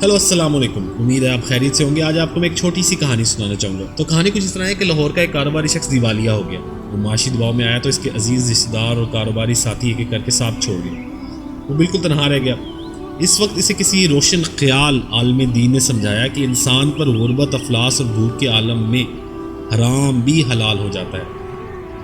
Hello السلام علیکم، امید ہے آپ خیریت سے ہوں گے۔ آج آپ کو میں ایک چھوٹی سی کہانی سنانا چاہوں گا۔ تو کہانی کچھ اس طرح ہے کہ لاہور کا ایک کاروباری شخص دیوالیہ ہو گیا۔ وہ معاشی دباؤ میں آیا تو اس کے عزیز رشتہ دار اور کاروباری ساتھی ایک ایک کر کے ساتھ چھوڑ گئے۔ وہ بالکل تنہا رہ گیا۔ اس وقت اسے کسی روشن خیال عالم دین نے سمجھایا کہ انسان پر غربت، افلاس اور بھوک کے عالم میں حرام بھی حلال ہو جاتا ہے،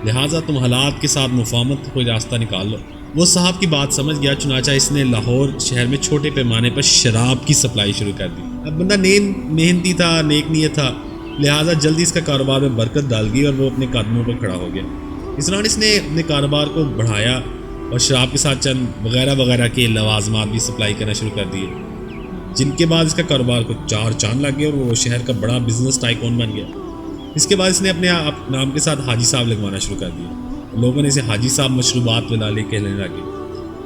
لہٰذا تم حالات کے ساتھ مفاہمت کا کوئی راستہ نکال لو۔ وہ صاحب کی بات سمجھ گیا، چنانچہ اس نے لاہور شہر میں چھوٹے پیمانے پر شراب کی سپلائی شروع کر دی۔ اب بندہ محنتی تھا، نیک نیت تھا، لہٰذا جلدی اس کا کاروبار میں برکت ڈال گئی اور وہ اپنے قدموں پر کھڑا ہو گیا۔ اس دوران اس نے اپنے کاروبار کو بڑھایا اور شراب کے ساتھ چند وغیرہ وغیرہ کے لوازمات بھی سپلائی کرنا شروع کر دیے، جن کے بعد اس کا کاروبار کو چار چاند لگ گیا اور وہ شہر کا بڑا بزنس ٹائکون بن گیا۔ اس کے بعد اس نے اپنے نام کے ساتھ حاجی صاحب لگوانا شروع کر دیا۔ لوگوں نے اسے حاجی صاحب مشروبات ولالے کہنے لگے۔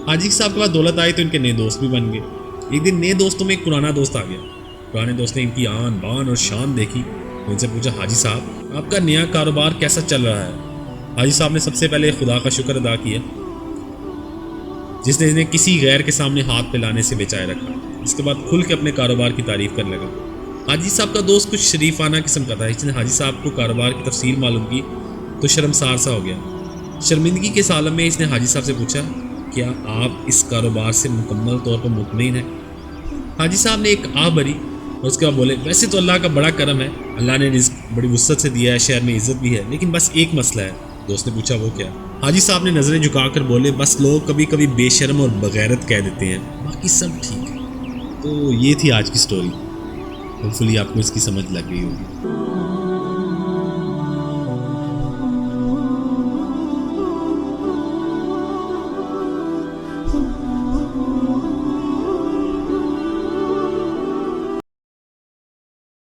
حاجی صاحب کے بعد دولت آئی تو ان کے نئے دوست بھی بن گئے۔ ایک دن نئے دوستوں میں ایک پرانا دوست آ گیا۔ پرانے دوست نے ان کی آن بان اور شان دیکھی، ان سے پوچھا، حاجی صاحب آپ کا نیا کاروبار کیسا چل رہا ہے؟ حاجی صاحب نے سب سے پہلے خدا کا شکر ادا کیا جس نے انہیں کسی غیر کے سامنے ہاتھ پھیلانے سے بچائے رکھا۔ اس کے بعد کھل کے اپنے کاروبار کی تعریف کرنے لگا۔ حاجی صاحب کا دوست کچھ شریفانہ قسم کا تھا، اس نے حاجی صاحب کو کاروبار کی تفصیل معلوم کی تو شرمسار سا ہو گیا۔ شرمندگی کے عالم میں اس نے حاجی صاحب سے پوچھا، کیا آپ اس کاروبار سے مکمل طور پر مطمئن ہیں؟ حاجی صاحب نے ایک آہ بھری اور اس کے بعد بولے، ویسے تو اللہ کا بڑا کرم ہے، اللہ نے رزق بڑی وسعت سے دیا ہے، شہر میں عزت بھی ہے، لیکن بس ایک مسئلہ ہے۔ دوست نے پوچھا، وہ کیا؟ حاجی صاحب نے نظریں جھکا کر بولے، بس لوگ کبھی کبھی بے شرم اور بغیرت کہہ دیتے ہیں، باقی سب ٹھیک ہے۔ تو یہ تھی آج کی سٹوری، ہوپ فلی آپ کو اس کی سمجھ لگ گئی ہوگی۔